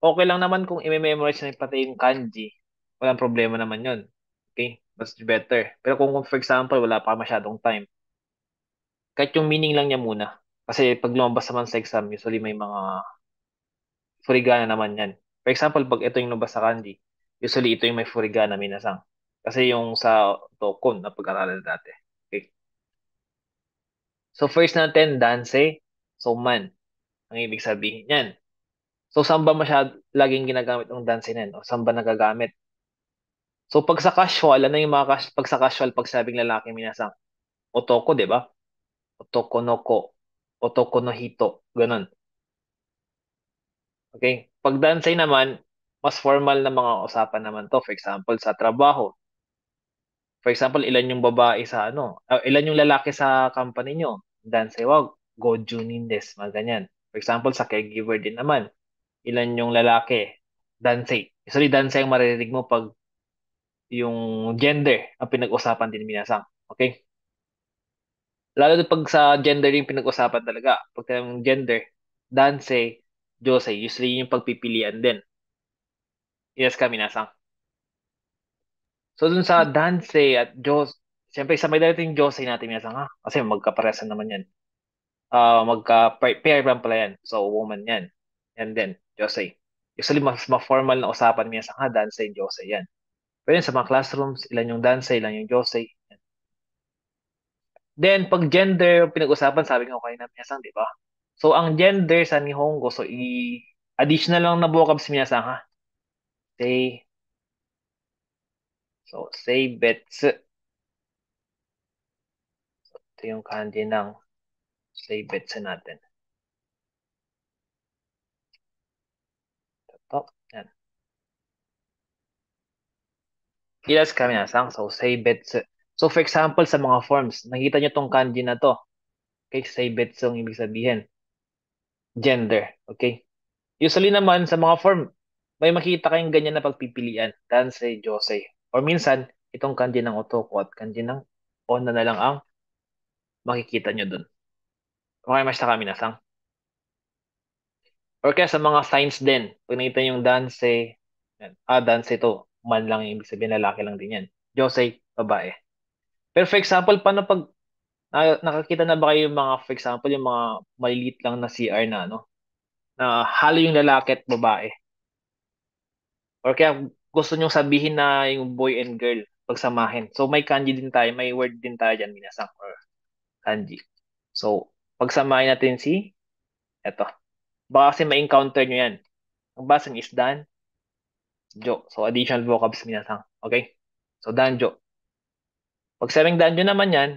Okay lang naman kung i-memorize na pati yung kanji. Walang problema naman yun. Okay? Mas better. Pero kung for example, wala pa masyadong time, kahit yung meaning lang niya muna. Kasi pag lumabas naman sa exam, usually may mga furigana naman yan. For example, pag ito yung lumabas sa kanji, usually ito yung may furigana minasang. Kasi yung sa tokon na pag-aralan dati. Okay? So first natin, danse. So man. Ang ibig sabihin yan. So saan ba laging ginagamit ang danse na yan? O saan ba nagagamit? So pag sa casual, ano yung mga pag sa casual, pag sabing lalaki minasang? Otoko, di ba? Otoko no ko. Otoko no hito. Ganun. Okay? Pag danse naman, mas formal na mga usapan naman to. For example, sa trabaho. For example, ilan yung babae sa ilan yung lalaki sa company nyo? Danse wa goju nin desu, mga ganyan. For example, sa caregiver din naman, ilan yung lalaki? Danse. Usually, danse ang maririnig mo pag yung gender ang pinag-usapan din minasang. Okay? Lalo na pag sa gender yung pinag-usapan talaga. Pag yung gender, danse, josei, usually yung pagpipilian din. Yes ka, minasang. So dun sa danse at siyempre sabay natin yung josei natin minasang ha. Kasi magkaparesan naman yan. Magka-pair lang pala yan. So woman yan. And then, josei. Usually mas ma-formal na usapan minasang ha, danse, josei yan. Pero yun, sa mga classrooms, ilan yung danse, ilan yung josei. Then, pag gender yung pinag-usapan, sabi nga kayo na minasang, di ba? So, ang gender sa Nihongo, so, additional lang na vocabs minasang, ha? Say, so, say betsu. Ito yung kanji ng say betsu natin. Ito, yan. Yes ka minasang, so, say betsu. So, for example, sa mga forms, nakita nyo tong kanji na to. Okay, say betsu ang ibig sabihin. Gender, okay? Usually naman, sa mga form, may makita kayong ganyan na pagpipilian. Dansei, josei. Or minsan, itong kanji ng otoko at kanji ng onna na lang ang makikita nyo dun. Okay, mas kami nasang. Or kaya sa mga signs din, pag nakita yung dansei, yan. Dansei to, man lang yung ibig sabihin, lalaki lang din yan. Josei, babae. Pero for example, paano pag nakakita na ba kayo yung mga, for example, yung mga maliliit lang na CR na, na halo yung lalaki at babae? Or kaya gusto nyong sabihin na yung boy and girl pagsamahin. So may kanji din tayo, may word din tayo dyan, minasang or kanji. So, pagsamahin natin eto. Baka kasi ma-encounter nyo yan. Ang basa is danjo. So, additional vocabs minasang. Okay? So, danjo. Pag sabing danjo naman yan,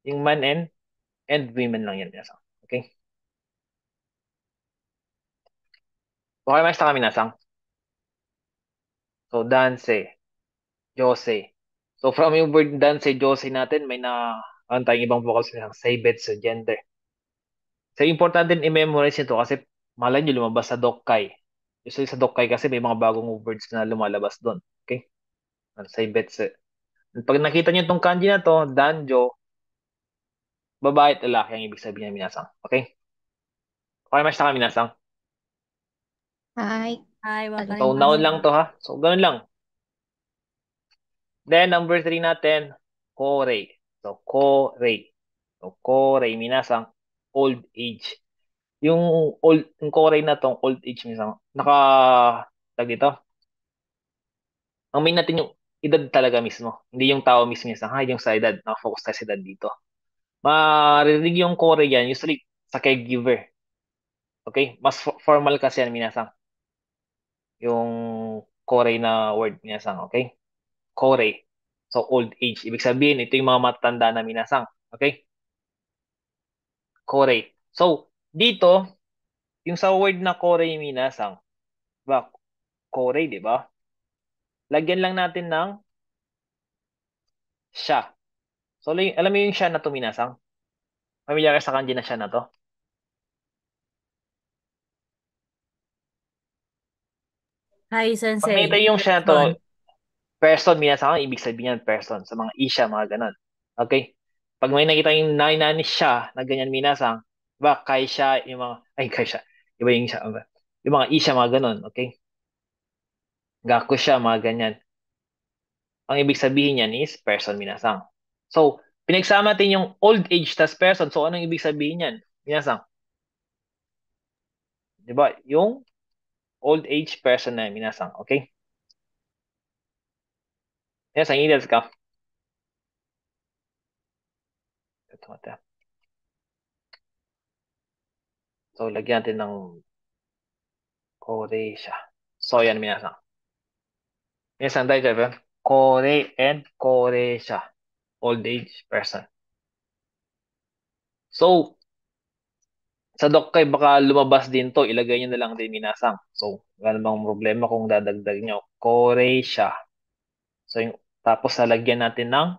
yung man and women lang yan minasang. Okay? Okay, mas kami minasang. So, danse, jose. So, from yung word danse, jose natin, may ang tayong ibang vocals minasang. Seibetsu, gender. So, importante din i-memorize nito kasi malay nyo lumabas sa Dokkai. Usually sa Dokkai kasi may mga bagong words na lumalabas doon. Okay? Sa Ibetsu. Pag nakita nyo itong kanji na to, Danjo, babae at lalaki ang ibig sabihin ng minasang. Okay? Okay, mas na minasang. はい。はい、わかり So, ま noun し lang た。 to ha. So, ganun lang. Then, number 3 natin, Korei. So, Korei. So, Korei, minasang, old age. Yung Korei na tong old age minasang, tag dito, ang main natin yung edad talaga mismo. Hindi yung tao mismo minsan. Ha, yung sa edad. Nakafocus tayo sa edad dito. Maririnig yung core yan, usually sa caregiver. Okay? Mas formal kasi yan, minasang. Yung core na word, minasang. Okay? Core. So, old age. Ibig sabihin, ito yung mga matanda na minasang. Okay? Core. So, dito, yung sa word na core minasang, ba, core, di ba? Lagyan lang natin ng siya. So, alam mo yung siya na to minasang? Familiar ka sa kanji na siya na to? はい、先 Pag 生。nakita yung siya na to, そう person, minasang ang ibig sabihin yan, person. Sa mga isya, mga ganon. Okay? Pag may nakita yung nani siya na ganyan minasang, ba, kay siya, yung mga, ay, kay siya. Iba yung siya. Ba? Yung mga isha, mga ganun, okay? Gaku siya, mga ganyan. Ang ibig sabihin niyan is person minasang. So, pinagsama natin yung old age tas person. So, anong ibig sabihin niyan? Minasang. Di ba? Yung old age person na minasang, okay? Minasang,いいですか? Ito, ito. So, lagyan natin ng kore siya. So, yan minasang. Minasang, daijoubu? Kore and kore siya. Old age person. So, sa Dokkay, baka lumabas din to. Ilagay nyo na lang din minasang. So, wala namang problema kung dadagdag nyo. Kore siya. So, yung, tapos lalagyan natin ng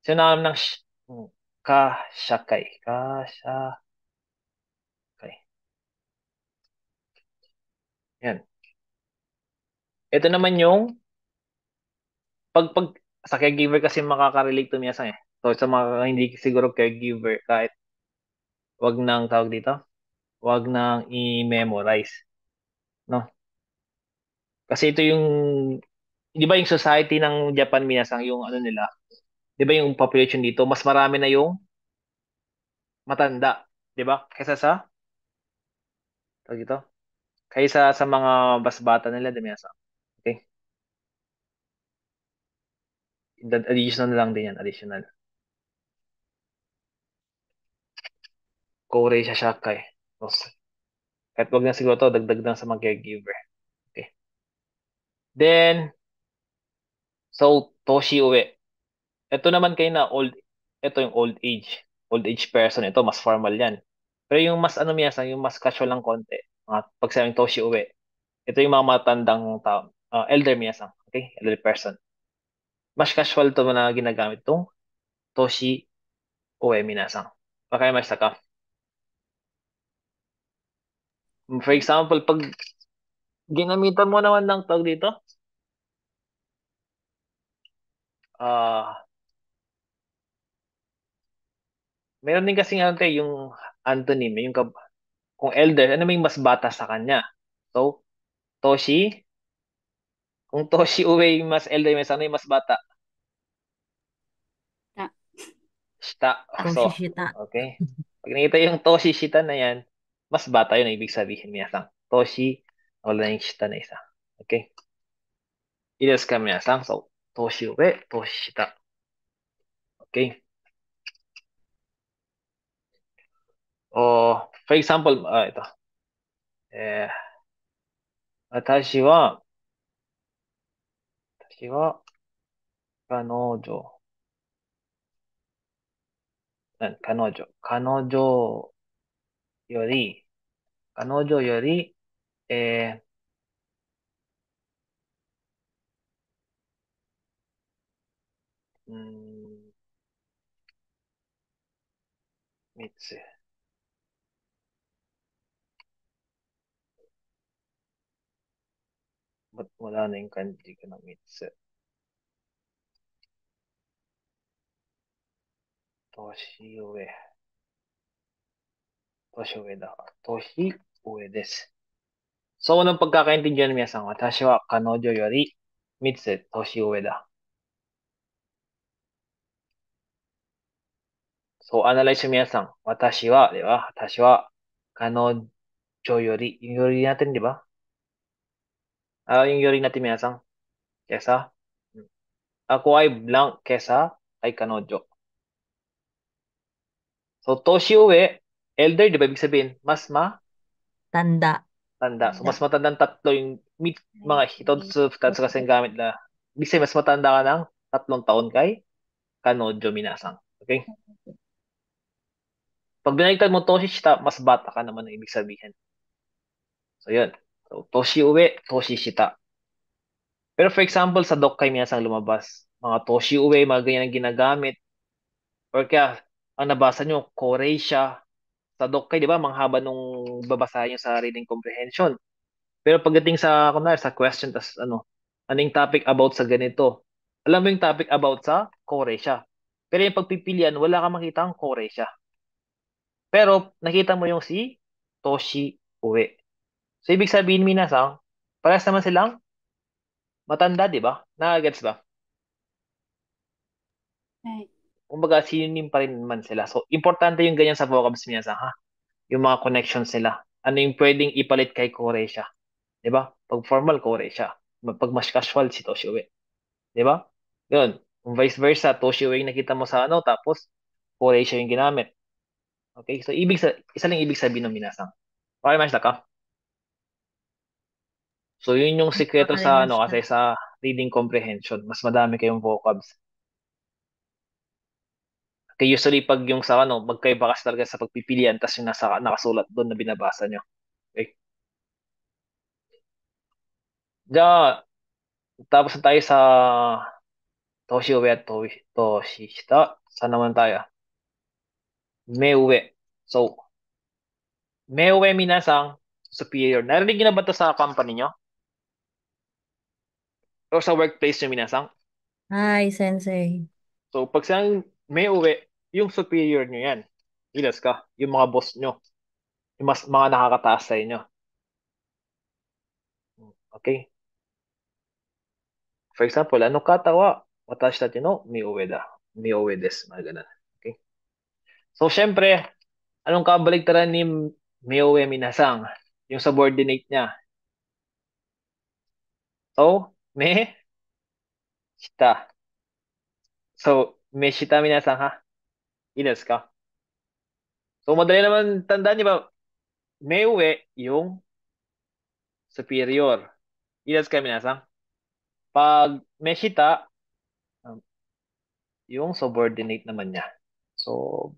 sinama ng kasakay. Kasakay. Yan. Ito naman yung pag sa caregiver kasi makaka-relate to minsan eh. So, sa mga hindi siguro caregiver, kahit wag nang tawag dito, wag nang i-memorize. No? Kasi ito yung, di ba yung society ng Japan minsan, yung ano nila, di ba yung population dito, mas marami na yung matanda. Di ba? Kaysa sa, tawag dito, kaysa sa mga basbata nila, di minsan. Okay? Additional na lang din yan, additional. Kore siya shakai. Kahit wag na siguro to, dagdag lang sa mga caregiver. Okay. Then, so, Toshi uwi. Ito naman kayo na ito yung old age. Old age person. Ito, mas formal yan. Pero yung mas ano minsan, yung mas casual lang konti. Pag sabing Toshi uwi. Ito yung mga matandang tao. Elder minsan. Okay? Elder person. Mas casual to na ginagamit itong Toshi uwi minsan. Wakarimashita ka? For example, pag ginamitan mo naman ng tawag dito, meron din kasing ano yung antonym, yung kung elder, ano may mas bata sa kanya. So, Toshi, kung Toshi uwi yung mas elder, may ano yung mas bata? Ta. Shita. So, Toshishita. okay. Pag nakita yung Toshi Shita na yan, mas bata yun ang ibig sabihin minasang. Toshi, wala yung Shita na isa. Okay. Ides ka minasang. So, Toshi uwi, Toshi Shita. Okay. O, for example, ito. Eh, 私は、彼女、彼女より、彼女より、え3つ。wala na yung kanji ko ng 3つ。年上。年上だ。年上です。So, unang pagkakaintindihan niya sa watashi wa kanojo yori 3つ年上だ. So, analyze 皆さん。私は、では、私は、彼女より、yung yori natin, di ba? Yung yori natin, 皆さん。kesa, ako ay blank kesa ay kanojo. So, toshi uwe, elder, di ba ibig sabihin? Mas Tanda. tanda. So, mas matandang tatlo yung mga hitotsu, futatsu kasi ang gamit na. Ibig sabihin, mas matanda ka ng 3 taon kay kanojo minasang. Okay? Pag binaliktad mo toshi shita, mas bata ka naman ang ibig sabihin. So, yun. So, toshi uwe, toshi shita. Pero for example, sa Dokkay minasang lumabas, mga toshi uwe, mga ganyan ang ginagamit. Or kaya, ang nabasa nyo, korei siya. Sa Dokkay, di ba, manghaba nung babasahin nyo sa reading comprehension. Pero pagdating sa, kunwari, sa question, tas ano, anong topic about sa ganito? Alam mo yung topic about sa korei siya. Pero yung pagpipilian, wala kang makita ang korei siya. Pero nakita mo yung si Toshi Uwe. So, ibig sabihin, minasang, parehas naman silang matanda, di ba? Nagagets ba? はい。 Kumbaga, synonym pa rin naman sila. So, importante yung ganyan sa vocabs minasang, ha? Yung mga connections nila. Ano yung pwedeng ipalit kay kore siya? Di ba? Pag formal, kore siya. Pag mas casual, si Toshio. Di ba? Yun. Kung vice versa, Toshio yung nakita mo sa ano, tapos kore siya yung ginamit. Okay? So, isa lang ibig sabihin ng minasang. Okay, mas ka? So, yun yung sikreto sa ano わかりまし kasi た。sa reading comprehension. Mas madami kayong vocabs. Kaya usually pag yung sa ano, magkaiba kasi talaga sa pagpipilian tas yung nakasulat doon na binabasa nyo. Okay? Diyan, tapos na tayo sa Toshio at Toshihita. Saan naman tayo? Meuwe. So, Meuwe minasang superior. Narinig niyo na ba to sa company nyo? O sa workplace nyo minasang? はい、先生。So, pag saan Meuwe, yung superior nyo yan. Ilas ka? Yung mga boss nyo. Yung mas mga nakakataas sa inyo. Okay? For example, ano kata wa watashi tachi no miyuwe da. Miyuwe desu. Mga ganun. Okay? So, syempre, anong kabaligtaran ni miyuwe minasang? Yung subordinate niya. So, me shita. So, me shita minasang ha? Inas ka? So, madali naman tandaan niyo ba? Miyuwe yung superior. Inas ka minasang? Pag me shita, um, yung subordinate naman niya. So,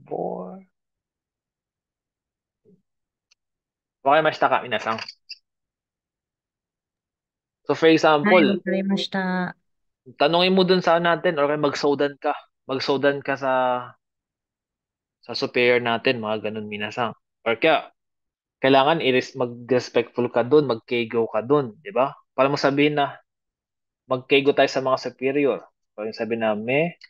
wakimashita ka minasang. So, for はい、わ example, かりました。tanungin mo dun sa natin or kaya magsodan ka. Magsodan ka sa superior natin, mga ganun minasang. Or kaya, kailangan mag-respectful ka dun, mag-keigo ka dun, di ba? Para mo sabihin na mag-keigo tayo sa mga superior. Para mo sabihin na me,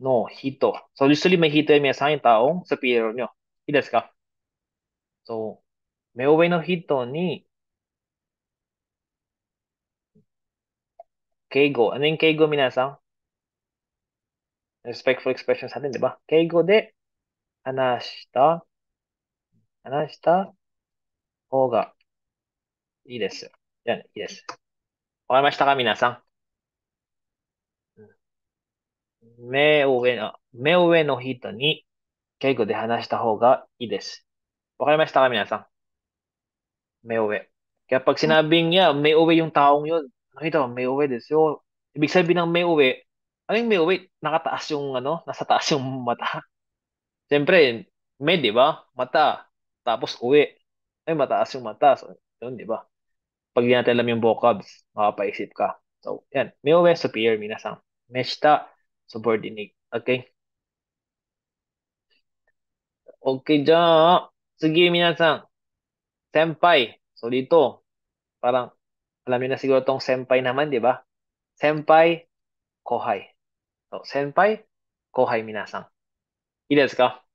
no, hito. So, usually may hito yung minasang yung taong superior nyo. Idas ka. So, me uwe no hito ni keigo. Ano yung keigo minasang? Respectful expression sa atin, di ba? Keigo de hanashita 話した方がいいです。じゃあ、いいです。わかりましたか、皆さん。目上の人に敬語で話した方がいいです。わかりましたか、皆さん。目上. Kaya pag はい。sinabing niya, may uwi yung taong yun. Nakita mo, may uwi desu. Ibig sabihin ng may uwi, ano yung may uwi? Nakataas yung ano, nasa taas yung mata. Siyempre, may, di ba? Mata. Tapos uwi. Ay, mataas yung mata. So, yun, di ba? Pag di natin alam yung vocabs, makapaisip ka. So, yan. Miyuwe, superior, minasang. Meshita, subordinate. Okay? Okay, dyan. Sige, minasang. Senpai. So, dito, parang, alam niyo na siguro tong senpai naman, di ba? Senpai, kohai. So, senpai, kohai, minasang. Ides ka?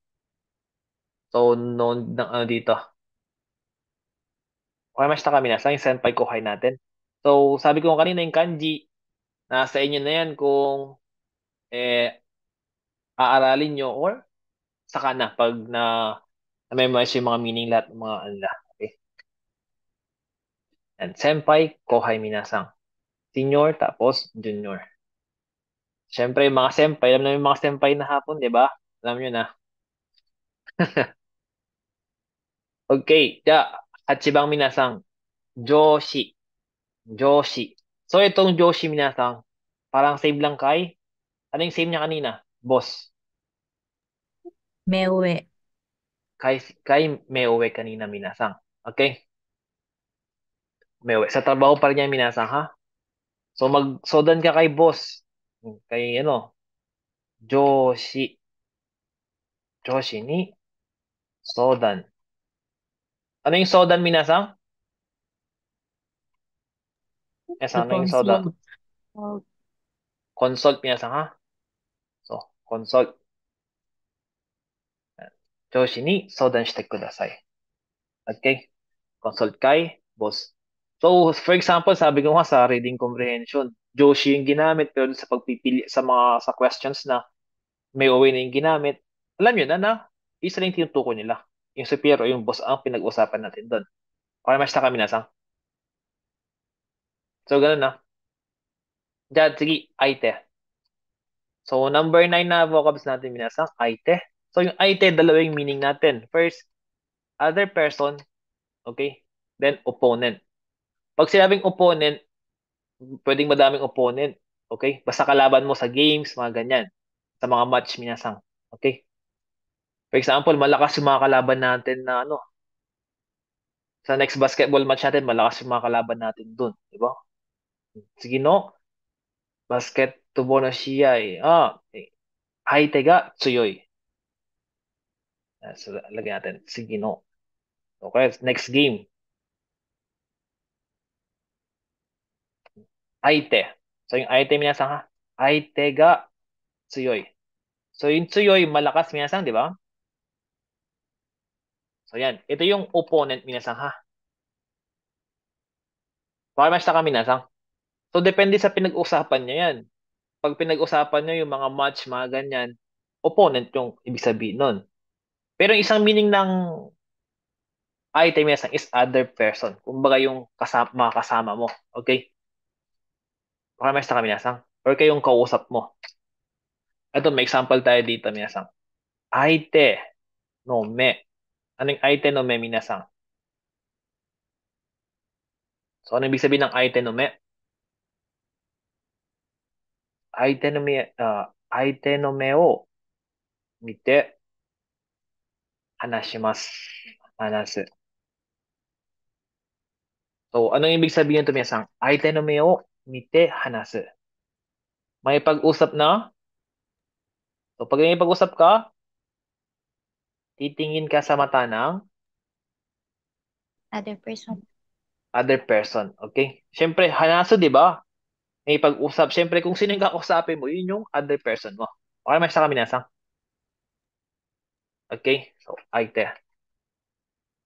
So, no, ano dito. Okay, mashita ka, minasang. Yung senpai, kohai natin. So, sabi ko kanina, yung kanji, nasa inyo na yan kung aaralin nyo or saka na pag na-memorize yung mga meaning lahat ng mga ano. Okay? And senpai, kohai minasang. Senior, tapos junior. Siyempre, yung mga senpai, alam namin yung mga senpai na hapon, di ba? Alam nyo na. Okay, hachibang minasang, joshi. Joshi. So, itong joshi minasang, parang same lang kay, ano yung same niya kanina? Boss. 目上。Kay Meuwe kanina minasang. Okay? Meuwe. Sa trabaho pa rin niya minasang, ha? So, magsodan ka kay boss. Kay, ano, Joshi. Joshi ni Sodan. Ano yung Sodan, minasang? Yes, To ano yung Sodan? consult. Consult, minasang, ha? So, consult. 上司に相談してください. Okay? Consult kay boss. So, for example, sabi ko nga sa reading comprehension, Joshi yung ginamit pero sa pagpipili sa questions na may uwi na yung ginamit. Alam nyo na isa lang yung tinutukoy nila. Yung superior o yung boss ang pinag-usapan natin doon. Okay, mas kami nasang. So, ganun na. Diyan, sige, aite. So, number 9 na vocabs natin minasang, aite. So, yung aite, dalawa yung meaning natin. First, other person. Okay? Then, opponent. Pag sinabing opponent, pwedeng madaming opponent. Okay? Basta kalaban mo sa games, mga ganyan. Sa mga match minasang. Okay? For example, malakas yung mga kalaban natin na ano. Sa next basketball match natin, malakas yung mga kalaban natin dun. Di ba? Sige no, basketball na siya eh. Haite ga tsuyoy. So, lagyan natin. Sige no. Okay, next game. Aite. So, yung aite minasang ha. Aite ga tsuyoy. So, yung tsuyoy, malakas minasang, di ba? So, yan. Ito yung opponent minasang ha. Baka mas ka minasang. So, depende sa pinag-usapan niya yan. Pag pinag-usapan niya yung mga match, mga ganyan, opponent yung ibig sabihin nun. Pero yung isang meaning ng aite minasang is other person. Kumbaga yung mga kasama mo. Okay? Baka mas ka minasang. Or kayong kausap mo. Ito, may example tayo dito minasang. Aite no me. Anong aite no me minasang? So, ano ibig sabihin ng aite no me? Aite no me o mite hanashimasu. Hanasu. So, anong ibig sabihin ito minasang? Aite no me o mite hanasu. May pag-usap na? So, pag may pag-usap ka, titingin ka sa mata ng Other person. other person. Okay? Siyempre, hanasu, di ba? May pag-usap. Siyempre, kung sino yung kakausapin mo, yun yung other person mo. Okay, mas sa minasang. Okay? So, aite.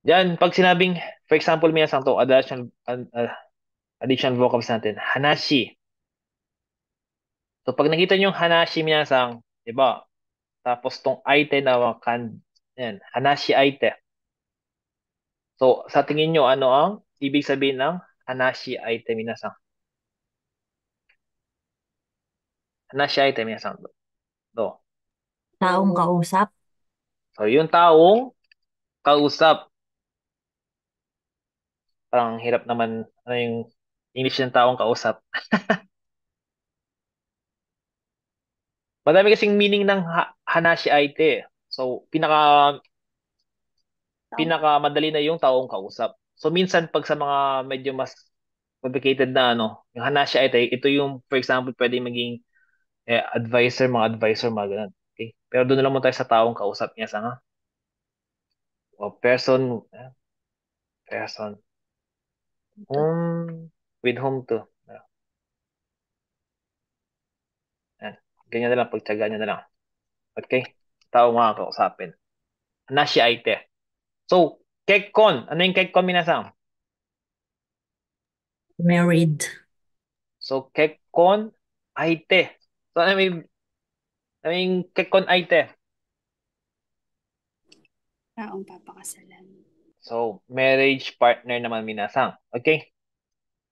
Diyan, pag sinabing, for example, minasang to, additional vocabs natin, hanashi. So, pag nakita nyo yung hanashi minasang, di ba? Tapos tong aite na yan, hanashi aite. So, sa tingin nyo, ano ang ibig sabihin ng hanashi aite minasang? Hanashi aite minasang. Do. Taong kausap. So, yung taong kausap. Parang hirap naman, ano yung English ng taong kausap. Madami kasing meaning ng hanashi aite. So, pinaka madali na yung taong kausap. So, minsan pag sa mga medyo mas complicated na ano, yung hanashi aite, ito yung, for example, pwede maging mga advisor, mga ganun. Okay? Pero doon na lang muna tayo sa taong kausap niya sa nga. O person, with whom to. Yan. Ganyan na lang, pagtsagaan nyo na lang. Okay? Tao mga kausapin. Hanashi aite. So, kekkon. Ano yung kekkon, minasang? Married. So, kekkon aite. So, ano yung kekkon aite? Taong papakasalan. So, marriage partner naman, minasang. Okay?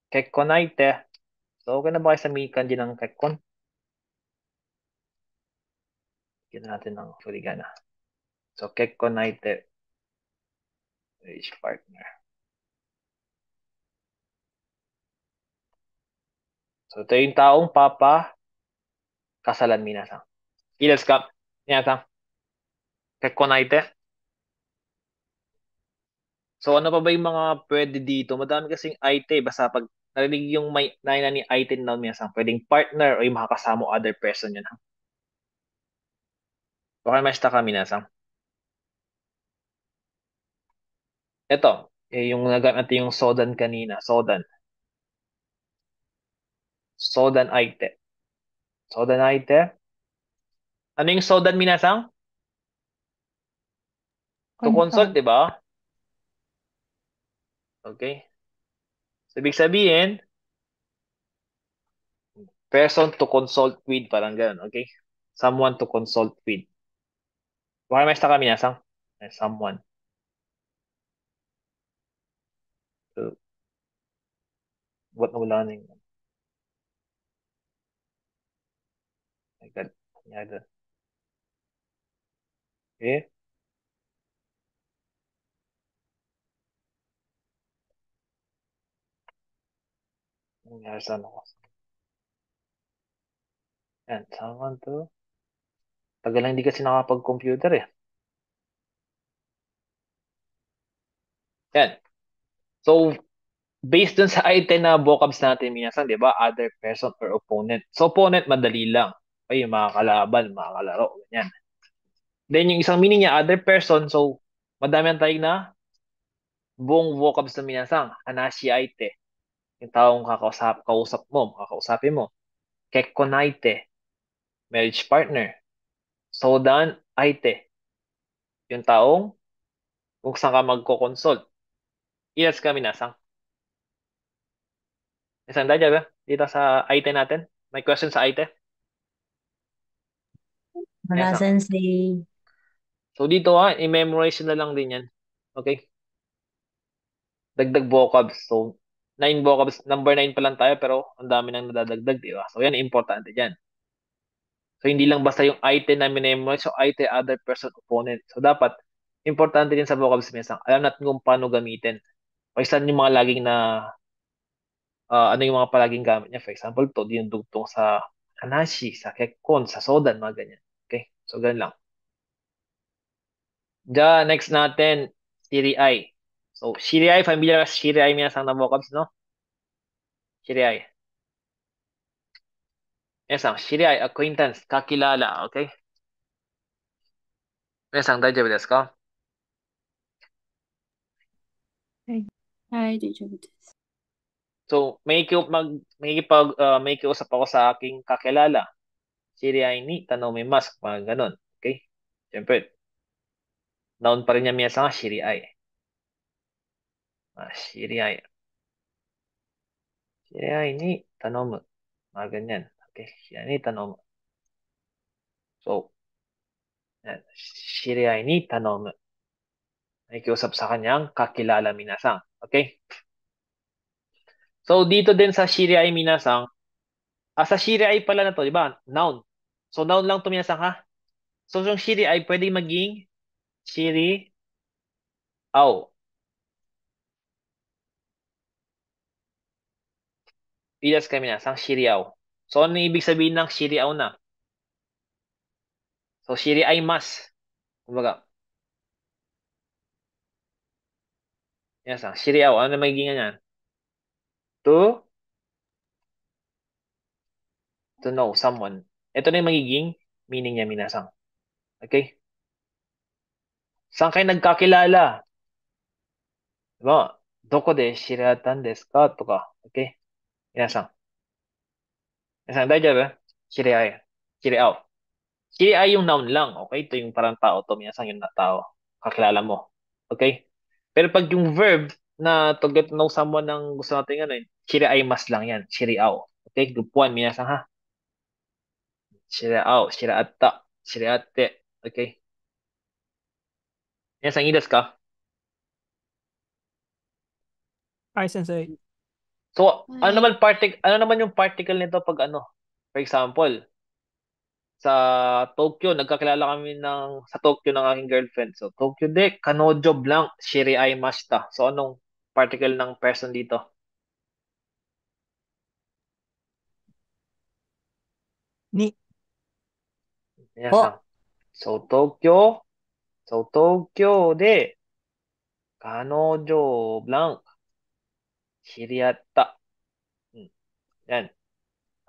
Kekkon aite. So, okay na ba kayo sa may kanji ng kekkon? Kita natin ng furigana. So, kekkon aite. Marriage partner. So, ito yung taong kasalan, minasang. Ilas ka, minasang. Kekkon aite. So, ano pa ba yung mga pwede dito? Madami kasing aite. Basta pag narinig yung may naina ni aite na minasang, pwedeng partner o yung makakasama other person yun. Baka mas ka, minasang. Ito, yung nagamit natin yung sodan kanina. Sodan. Sodan aite. Sodan aite. Ano yung sodan, minasang? To consult, Consult. di ba? Okay. So, ibig sabihin, person to consult with, parang ganun, okay? Someone to consult with. Wakamesta kami nasang? Someone. So, what na wala na yung, my God. Nangyari doon. Okay? Nangyari sa ano ko. Yan, someone to. Tagal lang hindi kasi nakapag-computer eh. Yan. So, based dun sa item na vocabs natin minsan, di ba? Other person or opponent. So, opponent, madali lang. Ay, yung mga kalaban, mga kalaro, ganyan. Then, yung isang meaning niya, other person. So, madami ang tayong na buong vocabs na minsan. Hanashi aite. Yung taong kausap mo, kakausapin mo. Kekkonaite. Marriage partner. Sodan aite. Yung taong kung saan ka magko-consult. Ilas ka minasang. Isang dadya ba? Dito sa item natin. May question sa item? Wala, Minasang. sensei. So dito i-memorize na lang din yan. Okay? Dagdag vocabs. So 9 vocabs, number 9 pa lang tayo pero ang dami nang nadadagdag, di ba? So yan importante diyan. So hindi lang basta yung item na memorize, so item other person opponent. So dapat importante din sa vocabs minsan. Alam natin kung paano gamitin. O saan yung mga laging na ano yung mga palaging gamit niya. For example, to yung dugtong sa hanashi, sa kekkon, sa sodan, mga ganyan. Okay? So ganun lang. Next natin, Shiri-ai. So, Shiri-ai, familiar ka sa Shiri-ai minasang na vocabs, no? Shiri-ai. Minasang, Shiri-ai, acquaintance, kakilala, okay? Minasang, daijoubu desu ka? Ay, daijoubu desu. So, may kiusap ako sa aking kakilala. Shiri-ai ni tanomimasu, mga ganun. Okay? Siyempre, noun pa rin niya minasang, Shiri-ai. Shiri-ai. Shiri-ai ni tanomu. Mga ganyan. Okay? Shiri-ai ni tanomu. So, yan. Shiri-ai ni tanomu. Nakikiusap sa kanyang kakilala minasang. Okay? So, dito din sa Shiri-ai minasang, sa Shiri-ai pala na to, di ba? Noun. So, noun lang to minasang ha? So, yung Shiri-ai pwedeng maging Shiri-ao. Ilas ka minasang Shiri-ao. So, ano yung ibig sabihin ng Shiri-ao na? So, Shiri-ai mas. Kumbaga, minasang Shiri-ao. Ano na magiging yan? To know someone. Ito na yung magiging meaning niya minasang. Okay? Saan kayo nagkakilala? Diba? Doko de shiratan desu ka? To ka. Okay? Minasang. Minasang, daijoubu? Shiri-ai. Shiri-ao. Shiri-ai yung noun lang. Okay? Ito yung parang tao to. Minasang yung na tao. Kakilala mo. Okay? Pero pag yung verb na to get to know someone ng gusto natin ano shiri-ai mas lang yan. Shiri-ao. Okay? Group 1. Minasang ha? Shiri-ao. Shiri-atta. Shiri-atte. Okay? Minasang idas ka? Hi, Sensei. So, Ay. ano naman yung particle nito pag ano? For example, sa Tokyo, nagkakilala kami sa Tokyo ng aking girlfriend. So, Tokyo de, kanojo blank, shiri-ai mashita. So, anong particle ng person dito? Ni. Minasang. So, Tokyo de, kanojo blank, shiriatta. Yan.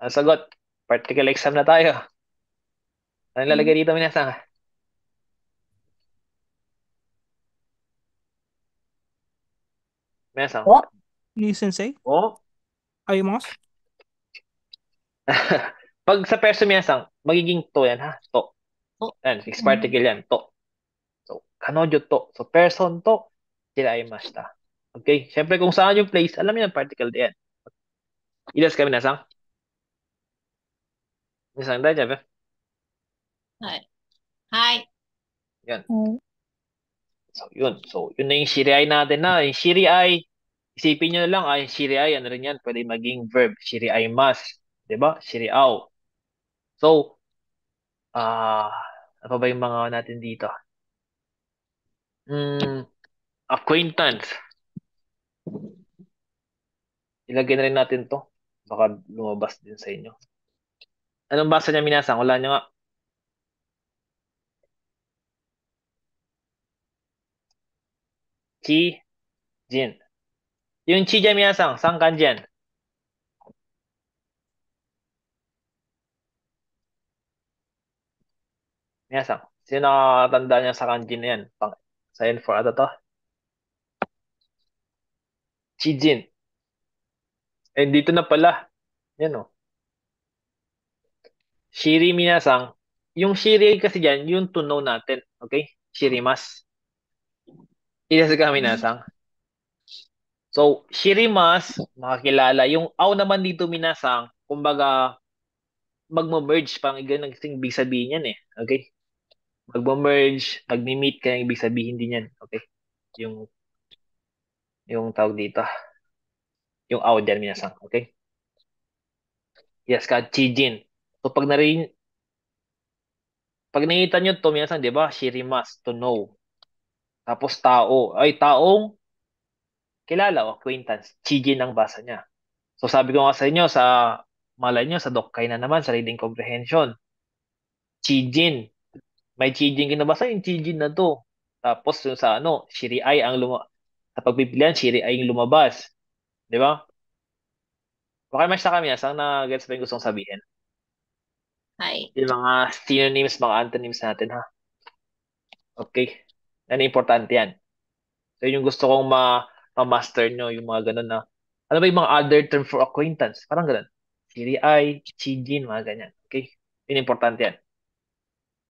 Ang sagot, particle exam na tayo. Ano lalagay dito, minasang? Minasang. Oh. Ni Sensei. Oh. Ayumasu. Pag sa person minasang, magiging to yan ha. To. To. Yan, fixed particle yan. To. So, Kanojo to. So, person to. Shiraimashita. Okay? Siyempre, kung saan yung place, alam niyo yung particle din yan. Ilas kami nasang? Minsan tayo, Jeff. はい。はい。 Yan. Oh. So, yun. So, yun na yung shiriai natin na. Yung shiriai, isipin nyo na lang, yung shiriai, ano rin yan, pwede maging verb. Shiriai mas. Diba? Shiriao. So, ano pa ba yung mga natin dito? Acquaintance. Ilagay na rin natin to. Baka lumabas din sa inyo. Anong basa niya, minasang? Wala niya nga. Chi, Jin. Yung chi dyan, minasang, saan kan dyan? Minasang. Sino nakatanda niya sa kanji na yan? Sa N4 ata to? Chi Jin. Eh, dito na pala. Yan o. Shiri minasang. Yung shiri kasi dyan, yung to know natin. Okay? Shirimas. Ila sa minasang. So, shirimas, makakilala. Yung aw naman dito minasang, kumbaga, magmo-merge, parang ganun ang ibig sabihin yan eh. Okay? Magmo-merge, magmi-meet ka, ibig sabihin din yan. Okay? Yung tawag dito. Yung aw dyan minasang. Okay? Yes, ka, chijin. So, pag nakita nyo to minasang, di ba? Shirimas, to know. Tapos tao. Ay, taong kilala o acquaintance. Chijin ang basa niya. So, sabi ko nga sa inyo, malay nyo, sa Dokkay na naman, sa reading comprehension. Chijin. May chijin kinabasa, yung chijin na to. Tapos yung sa shiri ay sa pagpipilian, shiri ay yung lumabas. Di ba? Baka mas sa kami, saan na gets ba yung gustong sabihin? はい。 Yung mga synonyms, mga antonyms natin, ha? Okay. Yan, importante yan. So, yun yung gusto kong ma-master nyo, yung mga ganun na, ano ba yung mga other term for acquaintance? Parang ganun. Shiri ay, chijin, mga ganyan. Okay? Yun, importante yan.